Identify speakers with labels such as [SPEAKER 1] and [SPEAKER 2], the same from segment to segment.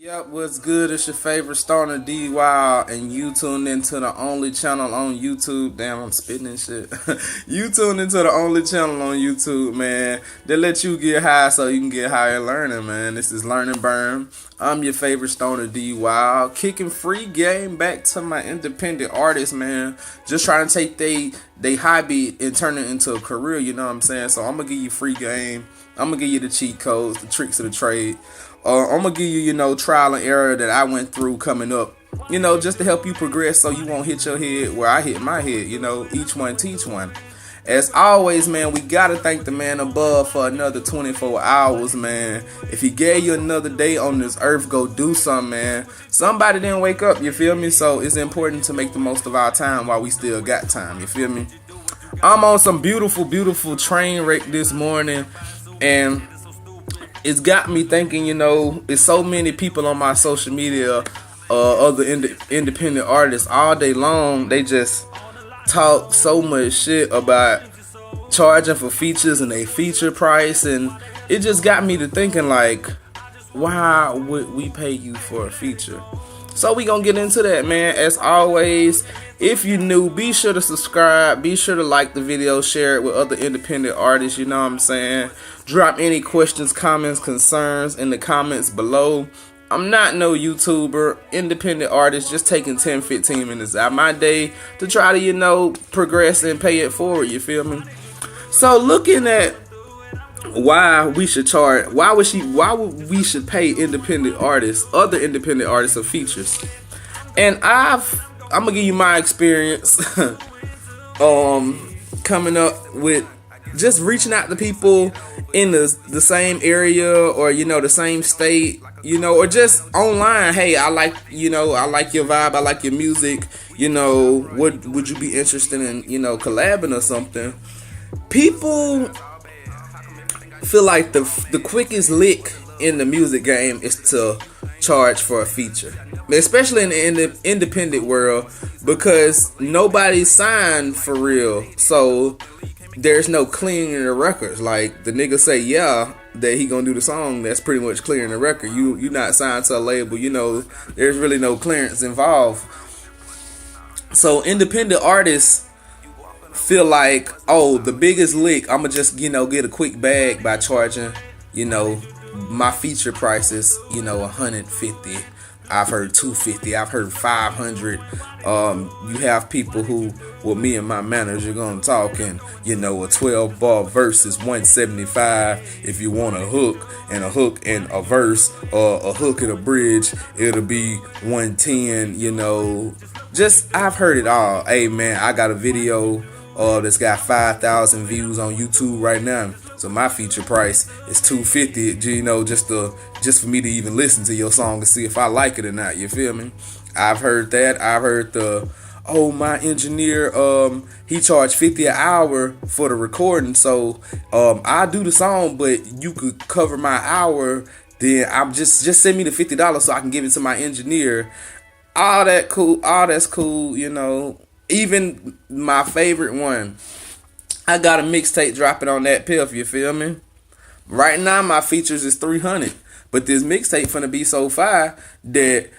[SPEAKER 1] Yep, what's good? It's your favorite stoner, Dee Wile, and you tuned into the only channel on YouTube. Damn, I'm spitting and shit. You tuned into the only channel on YouTube, man, that let you get high so you can get higher learning, man. This is Learn and Burn. I'm your favorite stoner, Dee Wile, kicking free game back to my independent artists, man. Just trying to take they hobby and turn it into a career, you know what I'm saying? So I'm gonna give you free game. I'm gonna give you the cheat codes, the tricks of the trade. I'm gonna give you, trial and error that I went through coming up, just to help you progress so you won't hit your head where I hit my head, each one teach one. As always, man, we gotta thank the man above for another 24 hours, man. If he gave you another day on this earth, go do something, man. Somebody didn't wake up, you feel me? So it's important to make the most of our time while we still got time, you feel me? I'm on some beautiful, beautiful train wreck this morning, and it's got me thinking, it's so many people on my social media, other independent artists, all day long, they just talk so much shit about charging for features and a feature price, and it just got me to thinking, like, why would we pay you for a feature? So we gonna get into that, man. As always, if you new, be sure to subscribe, be sure to like the video, share it with other independent artists, you know what I'm saying? Drop any questions, comments, concerns in the comments below. I'm not no YouTuber, independent artist, just taking 10-15 minutes out of my day to try to, progress and pay it forward, you feel me? So looking at why we should charge, why would we should pay independent artists, other independent artists, of features. And I'm gonna give you my experience coming up with just reaching out to people in the same area, or the same state, or just online. Hey, I like your vibe, I like your music, would you be interested in collabing or something? People feel like the quickest lick in the music game is to charge for a feature, especially in the independent world, because nobody's signed for real, so there's no clearing the records. Like, the nigga say that he gonna do the song, that's pretty much clearing the record. You not signed to a label, there's really no clearance involved. So independent artists feel like, oh, the biggest lick, I'ma just get a quick bag by charging, my feature prices, 150. I've heard 250. I've heard 500. You have people who, well, me and my manager gonna talk, and a 12-bar verse is 175. If you want a hook and a verse, or a hook and a bridge, it'll be 110. Just, I've heard it all. Hey man, I got a video that's got 5,000 views on YouTube right now. So my feature price is $250, just for me to even listen to your song and see if I like it or not. You feel me? I've heard that. I've heard my engineer, he charged $50 an hour for the recording. So I do the song, but you could cover my hour. Then I'm just send me the $50 so I can give it to my engineer. All that cool. All that's cool. Even my favorite one, I got a mixtape dropping on that piff, you feel me? Right now my features is 300, but this mixtape finna be so fire that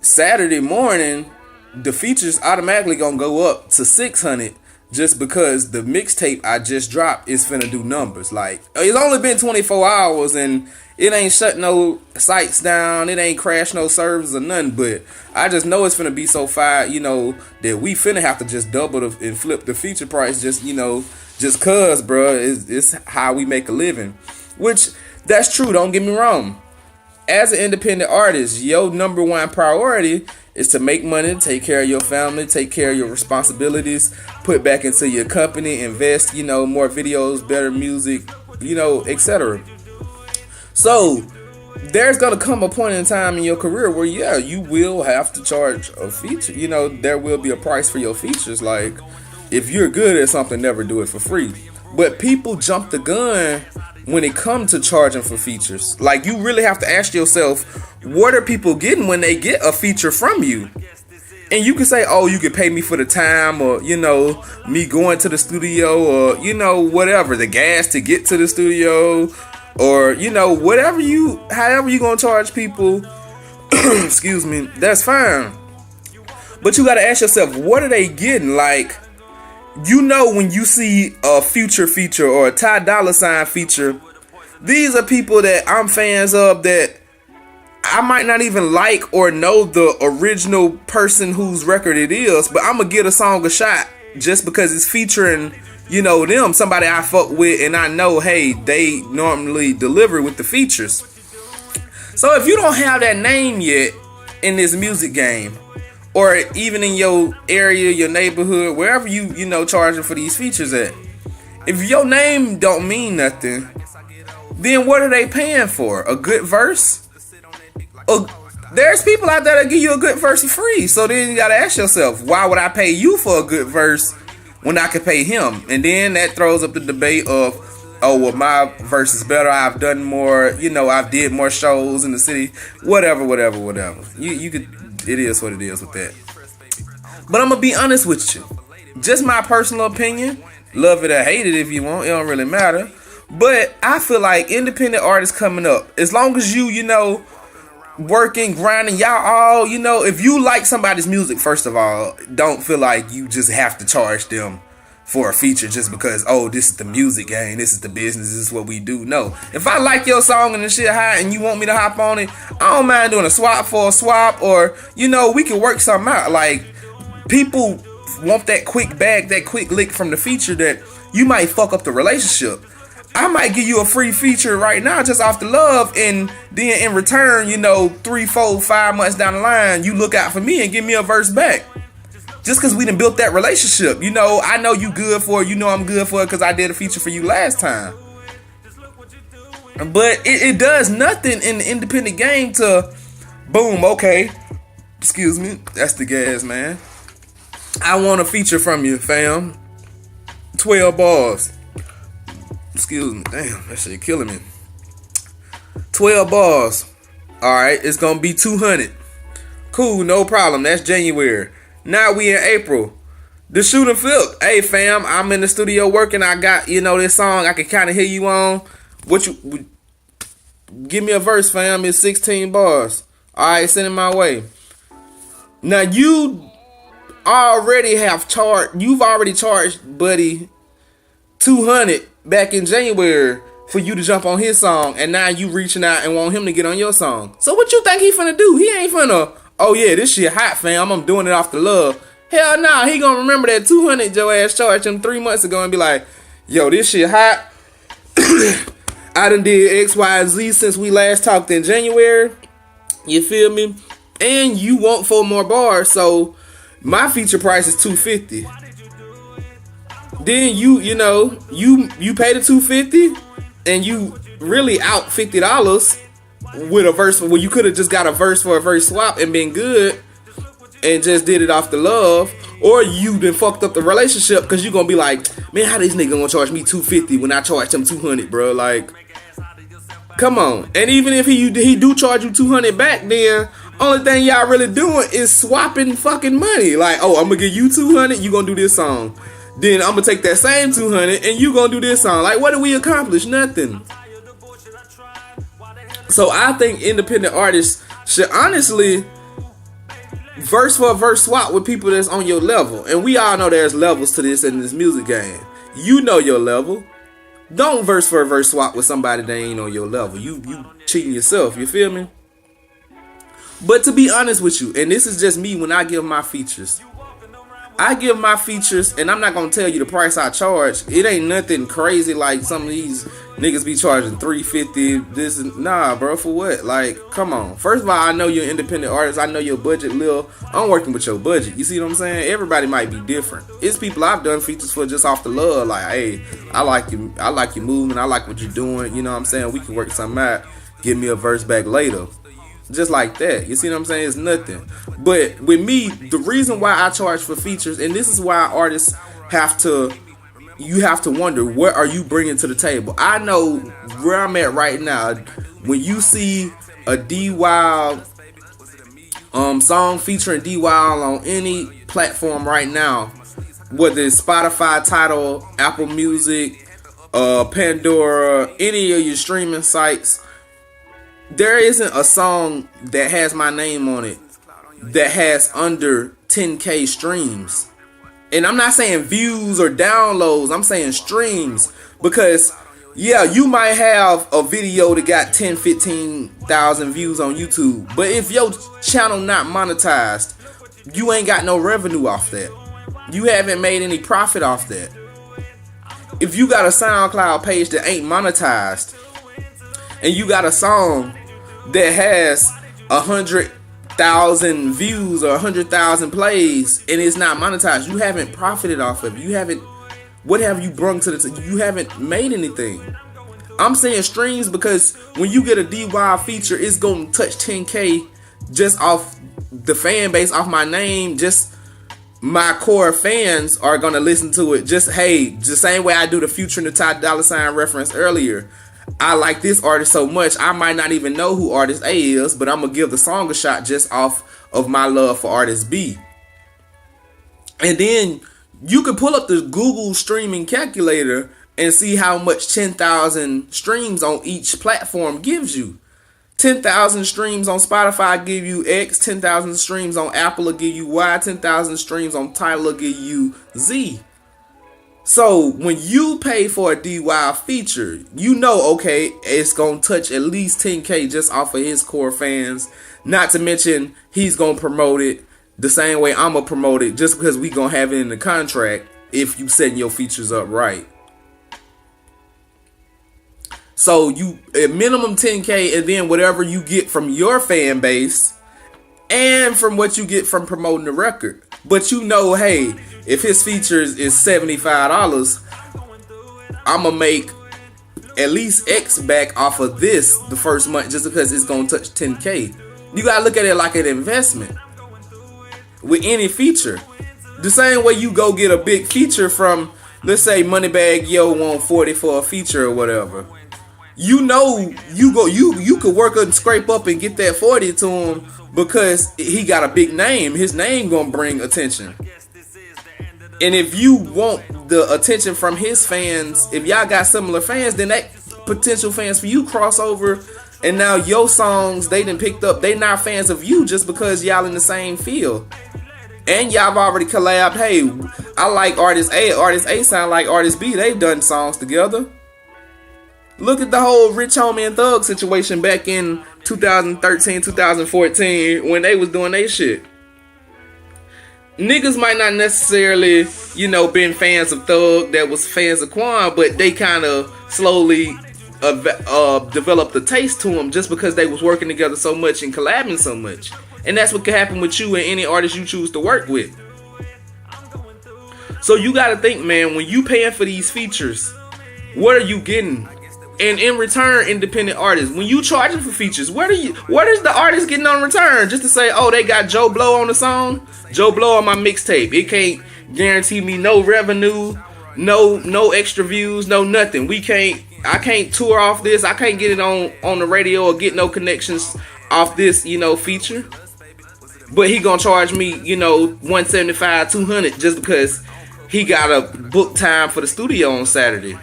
[SPEAKER 1] Saturday morning the features automatically gonna go up to 600, just because the mixtape I just dropped is finna do numbers. Like, it's only been 24 hours and it ain't shut no sites down, it ain't crashed no servers or nothing, but I just know it's finna be so fire, that we finna have to just double and flip the feature price, just cause, bro, it's how we make a living. Which, that's true, don't get me wrong. As an independent artist, your number one priority is to make money, take care of your family, take care of your responsibilities, put back into your company, invest, more videos, better music, etc. So there's gonna come a point in time in your career where you will have to charge a feature. There will be a price for your features. Like, if you're good at something, never do it for free. But people jump the gun when it comes to charging for features. Like, you really have to ask yourself, what are people getting when they get a feature from you? And you can say, oh, you can pay me for the time, or me going to the studio, or whatever, the gas to get to the studio, or however you gonna charge people excuse me, that's fine. But you gotta ask yourself, what are they getting? Like, you know, when you see a Future feature or a Ty Dolla $ign feature, these are people that I'm fans of that I might not even like or know the original person whose record it is, but I'm gonna give a song a shot just because it's featuring, you know, them, somebody I fuck with and I know, hey, they normally deliver with the features. So if you don't have that name yet in this music game, or even in your area, your neighborhood, wherever you know charging for these features at, if your name don't mean nothing, then what are they paying for? A good verse? There's people out there that give you a good verse for free. So then you gotta ask yourself, why would I pay you for a good verse when I could pay him? And then that throws up the debate of, oh, well, my verse is better. I've done more, you know, I've did more shows in the city. Whatever. You could, it is what it is with that. But I'm gonna be honest with you. Just my personal opinion. Love it or hate it if you want. It don't really matter. But I feel like independent artists coming up, as long as you know, working, grinding, y'all all, you know, if you like somebody's music, first of all, don't feel like you just have to charge them for a feature just because, oh, this is the music game, this is the business, this is what we do. No. If I like your song and the shit hot and you want me to hop on it, I don't mind doing a swap for a swap, or, you know, we can work something out. Like, people want that quick bag, that quick lick from the feature that you might fuck up the relationship. I might give you a free feature right now just off the love, and then in return, you know, 3, 4, 5 months down the line, you look out for me and give me a verse back. Just because we done built that relationship. You know, I know you good for it, you know I'm good for it because I did a feature for you last time. But it does nothing in the independent game to, boom, okay, excuse me, that's the gas, man. I want a feature from you, fam. 12 bars. Excuse me, damn, that shit killing me. 12 bars. Alright, it's gonna be 200. Cool, no problem, that's January. Now we in April. The shoot and flip. Hey fam, I'm in the studio working, I got, you know, this song I can kind of hear you on. Give me a verse, fam, it's 16 bars. Alright, send it my way. Now you've already charged buddy 200 back in January for you to jump on his song, and now you reaching out and want him to get on your song. So what you think he finna do? He ain't finna, oh yeah, this shit hot, fam, I'm doing it off the love. Hell nah, he gonna remember that 200 your ass charged him 3 months ago and be like, yo, this shit hot. I done did X, Y, and Z since we last talked in January. You feel me? And you want 4 more bars, so my feature price is $250. Then you know, you pay the $250 and you really out $50 with a verse. Well, you could have just got a verse for a verse swap and been good and just did it off the love, or you done fucked up the relationship because you gonna be like, man, how this nigga gonna charge me $250 when I charged him $200, bro? Like, come on. And even if he do charge you $200 back, then only thing y'all really doing is swapping fucking money. Like, oh, I'm gonna give you $200, you gonna do this song. Then I'm gonna take that same $200 and you gonna do this song. Like, what did we accomplish? Nothing. So I think independent artists should honestly verse for verse swap with people that's on your level. And we all know there's levels to this in this music game. You know your level. Don't verse for verse swap with somebody that ain't on your level. You cheating yourself, you feel me? But to be honest with you, and this is just me when I give my features. I give my features, and I'm not gonna tell you the price I charge. It ain't nothing crazy like some of these niggas be charging $350. This and nah, bro. For what? Like, come on. First of all, I know you're an independent artist. I know your budget, Lil. I'm working with your budget. You see what I'm saying? Everybody might be different. It's people I've done features for just off the love. Like, hey, I like you. I like your movement. I like what you're doing. You know what I'm saying? We can work something out. Give me a verse back later. Just like that. You see what I'm saying? It's nothing. But with me, the reason why I charge for features, and this is why artists you have to wonder, what are you bringing to the table? I know where I'm at right now. When you see a Dee Wile song featuring Dee Wile on any platform right now, whether it's Spotify, Tidal, Apple Music, Pandora, any of your streaming sites, there isn't a song that has my name on it that has under 10K streams. And I'm not saying views or downloads, I'm saying streams. Because, yeah, you might have a video that got 10, 15,000 views on YouTube. But if your channel not monetized, you ain't got no revenue off that. You haven't made any profit off that. If you got a SoundCloud page that ain't monetized, and you got a song that has 100,000 views or 100,000 plays and it's not monetized, you haven't profited off of it. You haven't. What have you brung to the? You haven't made anything. I'm saying streams because when you get a Dee Wile feature, it's gonna touch 10K just off the fan base, off my name. Just my core fans are gonna listen to it. Just hey, the same way I do the Future and the Ty Dolla $ign reference earlier. I like this artist so much, I might not even know who artist A is, but I'm gonna give the song a shot just off of my love for artist B. And then you can pull up the Google streaming calculator and see how much 10,000 streams on each platform gives you. 10,000 streams on Spotify give you X, 10,000 streams on Apple will give you Y, 10,000 streams on Tidal will give you Z. So when you pay for a Dee Wile feature, you know, okay, it's going to touch at least 10K just off of his core fans. Not to mention he's going to promote it the same way I'm going to promote it just because we going to have it in the contract if you setting your features up right. So you at minimum 10K, and then whatever you get from your fan base and from what you get from promoting the record. But you know, hey, if his features is $75, I'm going to make at least X back off of this the first month just because it's going to touch 10K. You got to look at it like an investment with any feature. The same way you go get a big feature from, let's say Moneybagg Yo want 40 for a feature or whatever. You know, you could work and scrape up and get that 40 to him because he got a big name. His name gonna bring attention. And if you want the attention from his fans, if y'all got similar fans, then that potential fans for you cross over, and now your songs they done picked up. They not fans of you just because y'all in the same field. And y'all have already collabed. Hey, I like artist A. Artist A sound like artist B. They've done songs together. Look at the whole Rich Homie and Thug situation back in 2013, 2014 when they was doing their shit. Niggas might not necessarily, been fans of Thug that was fans of Quan, but they kind of slowly developed a taste to them just because they was working together so much and collabing so much. And that's what can happen with you and any artist you choose to work with. So you gotta think, man, when you paying for these features, what are you getting? And in return, independent artists, when you charging for features, what is the artist getting on return? Just to say, oh, they got Joe Blow on the song, Joe Blow on my mixtape. It can't guarantee me no revenue, no extra views, no nothing. I can't tour off this. I can't get it on the radio or get no connections off this, feature. But he gonna charge me, $175, $200 just because he got a book time for the studio on Saturday.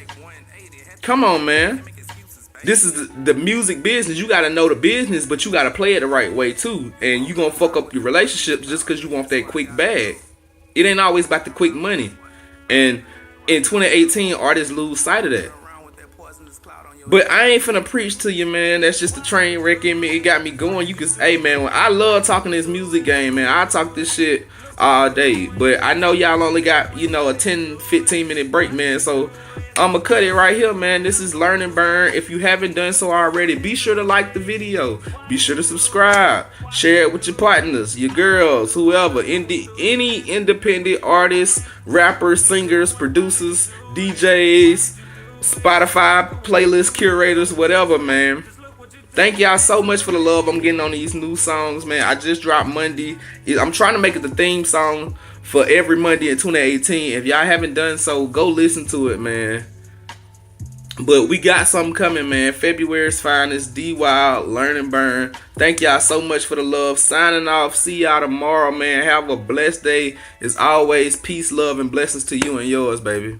[SPEAKER 1] Come on, man. This is the music business. You gotta know the business, but you gotta play it the right way too. And you gonna fuck up your relationships just because you want that quick bag. It ain't always about the quick money. And in 2018, artists lose sight of that. But I ain't finna preach to you, man. That's just the train wreck in me. It got me going. You can, hey, man, I love talking this music game, man. I talk this shit all day. But I know y'all only got, a 10, 15 minute break, man. So I'm gonna cut it right here, man. This is Learn and Burn. If you haven't done so already, be sure to like the video. Be sure to subscribe. Share it with your partners, your girls, whoever. Any independent artists, rappers, singers, producers, DJs, Spotify playlist curators, whatever, man. Thank y'all so much for the love I'm getting on these new songs, man. I just dropped Monday. I'm trying to make it the theme song for every Monday in 2018. If y'all haven't done so, go listen to it, man. But we got something coming, man. February's finest, Dee Wile, Learn and Burn. Thank y'all so much for the love. Signing off. See y'all tomorrow, man. Have a blessed day. As always, peace, love, and blessings to you and yours, baby.